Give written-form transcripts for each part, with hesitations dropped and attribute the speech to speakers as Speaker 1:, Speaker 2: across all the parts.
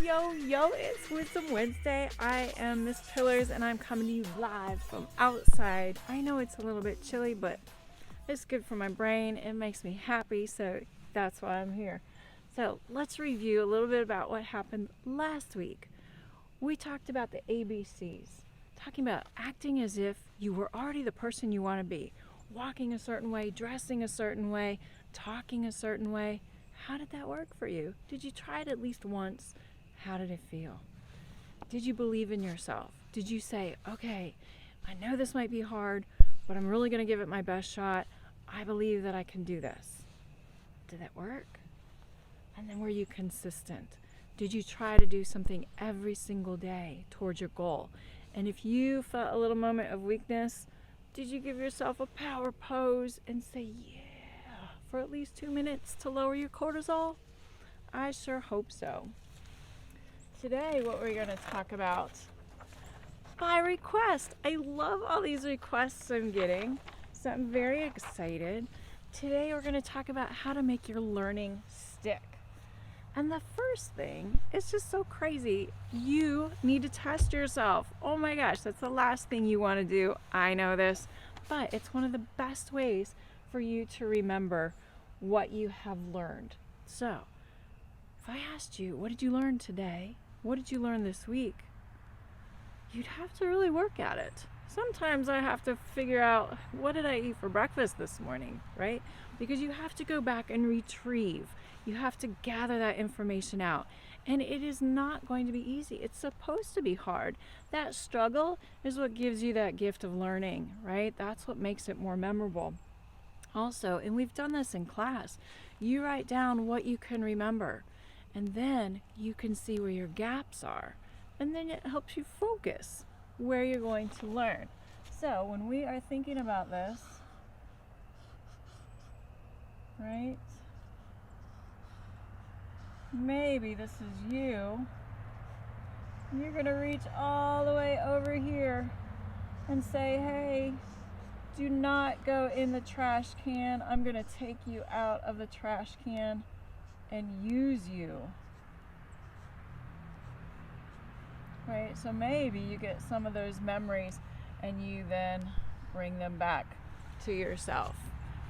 Speaker 1: Yo, it's Wisdom Wednesday. I am Miss Pillars and I'm coming to you live from outside. I know it's a little bit chilly, but it's good for my brain. It makes me happy, so that's why I'm here. So let's review a little bit about what happened last week. We talked about the ABCs, talking about acting as if you were already the person you want to be, walking a certain way, dressing a certain way, talking a certain way. How did that work for you? Did you try it at least once? How did it feel? Did you believe in yourself? Did you say, okay, I know this might be hard, but I'm really going to give it my best shot. I believe that I can do this. Did that work? And then were you consistent? Did you try to do something every single day towards your goal? And if you felt a little moment of weakness, did you give yourself a power pose and say, yeah, for at least 2 minutes to lower your cortisol? I sure hope so. Today, what we're going to talk about by request. I love all these requests I'm getting, so I'm very excited. Today, we're going to talk about how to make your learning stick. And the first thing, it's just so crazy. You need to test yourself. Oh my gosh, that's the last thing you want to do. I know this, but it's one of the best ways for you to remember what you have learned. So, if I asked you, what did you learn today? What did you learn this week? You'd have to really work at it. Sometimes I have to figure out, what did I eat for breakfast this morning, right? Because you have to go back and retrieve. You have to gather that information out. And it is not going to be easy. It's supposed to be hard. That struggle is what gives you that gift of learning, right? That's what makes it more memorable. Also, and we've done this in class, you write down what you can remember, and then you can see where your gaps are. And then it helps you focus where you're going to learn. So when we are thinking about this, right? Maybe this is you. You're gonna reach all the way over here and say, hey, do not go in the trash can. I'm gonna take you out of the trash can and use you. Right, so maybe you get some of those memories and you then bring them back to yourself,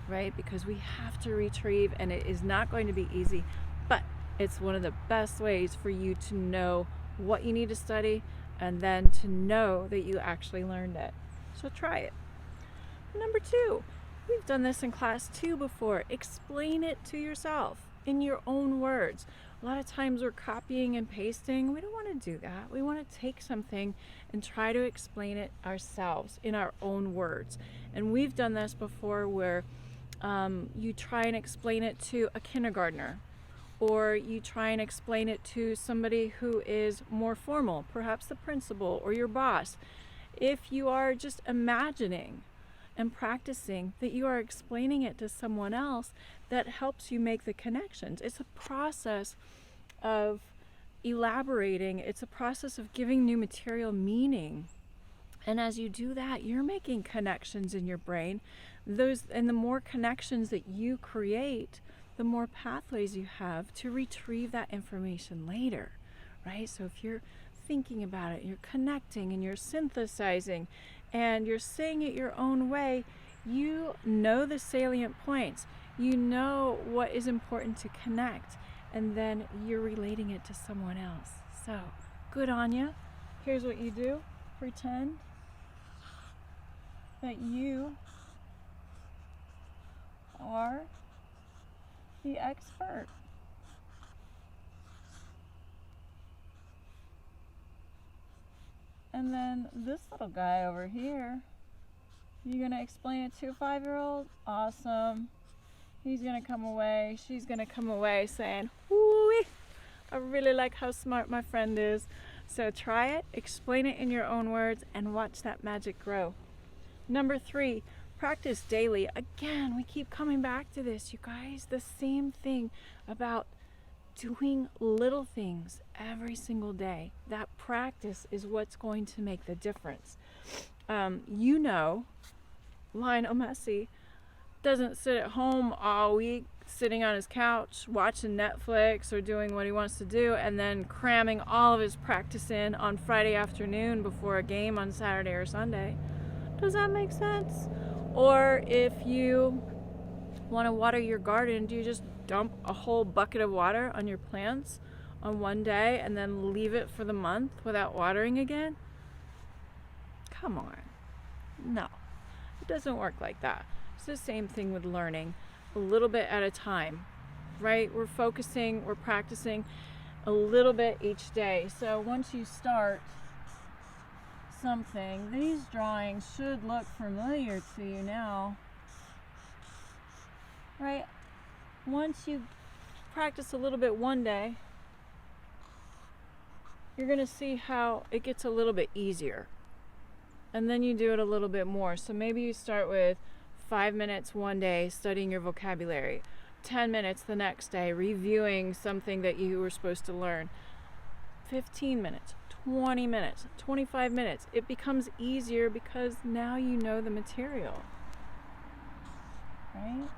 Speaker 1: right? Because we have to retrieve, and it is not going to be easy, but it's one of the best ways for you to know what you need to study and then to know that you actually learned it. So try it. Number 2, we've done this in class 2 before. Explain it to yourself in your own words. A lot of times we're copying and pasting. We don't want to do that. We want to take something and try to explain it ourselves in our own words. And we've done this before where you try and explain it to a kindergartner, or you try and explain it to somebody who is more formal, perhaps the principal or your boss. If you are just imagining and practicing that you are explaining it to someone else, that helps you make the connections. It's a process of elaborating. It's a process of giving new material meaning. And as you do that, you're making connections in your brain. And the more connections that you create, the more pathways you have to retrieve that information later, right? So if you're thinking about it, you're connecting and you're synthesizing and you're saying it your own way, you know the salient points. You know what is important to connect, and then you're relating it to someone else. So, good on you. Here's what you do. Pretend that you are the expert. And then this little guy over here, you're going to explain it to a 5-year-old? Awesome. He's going to come away, she's going to come away saying, whoo, I really like how smart my friend is. So try it, explain it in your own words, and watch that magic grow. Number 3, practice daily. Again, we keep coming back to this, you guys. The same thing about doing little things every single day. That practice is what's going to make the difference. Lionel Messi doesn't sit at home all week sitting on his couch watching Netflix or doing what he wants to do, and then cramming all of his practice in on Friday afternoon before a game on Saturday or Sunday. Does that make sense? Or if you want to water your garden, do you just dump a whole bucket of water on your plants on one day and then leave it for the month without watering again? Come on. No, it doesn't work like that. It's the same thing with learning, a little bit at a time, right? We're focusing, we're practicing a little bit each day. So once you start something, these drawings should look familiar to you now, right? Once you practice a little bit one day, you're going to see how it gets a little bit easier. And then you do it a little bit more. So maybe you start with 5 minutes one day studying your vocabulary, 10 minutes the next day reviewing something that you were supposed to learn, 15 minutes, 20 minutes, 25 minutes. It becomes easier because now you know the material, right?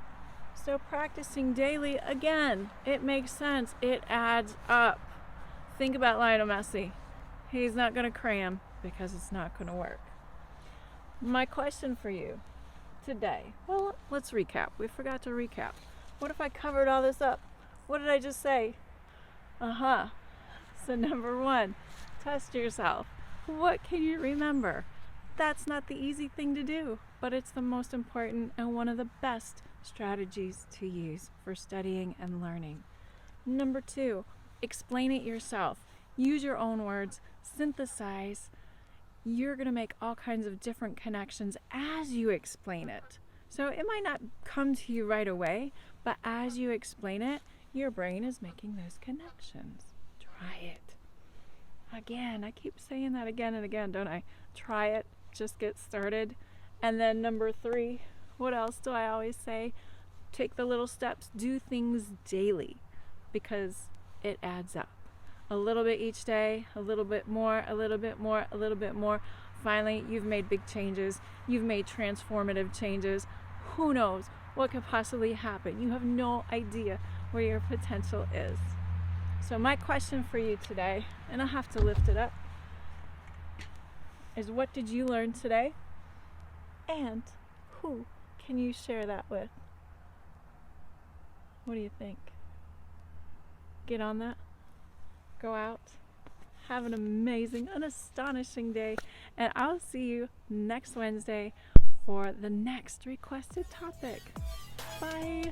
Speaker 1: So practicing daily, again, it makes sense. It adds up. Think about Lionel Messi. He's not going to cram because it's not going to work. My question for you today, well, let's recap. We forgot to recap. What if I covered all this up? What did I just say? So number 1, test yourself. What can you remember? That's not the easy thing to do, but it's the most important and one of the best strategies to use for studying and learning. Number 2, explain it yourself. Use your own words, synthesize. You're going to make all kinds of different connections as you explain it. So it might not come to you right away, but as you explain it, your brain is making those connections. Try it. Again, I keep saying that again and again, don't I? Try it, just get started. And then number 3, what else do I always say? Take the little steps, do things daily, because it adds up. A little bit each day, a little bit more, a little bit more, a little bit more. Finally, you've made big changes. You've made transformative changes. Who knows what could possibly happen? You have no idea where your potential is. So my question for you today, and I'll have to lift it up, is what did you learn today? And who can you share that with? What do you think? Get on that. Go out. Have an amazing, an astonishing day. And I'll see you next Wednesday for the next requested topic. Bye.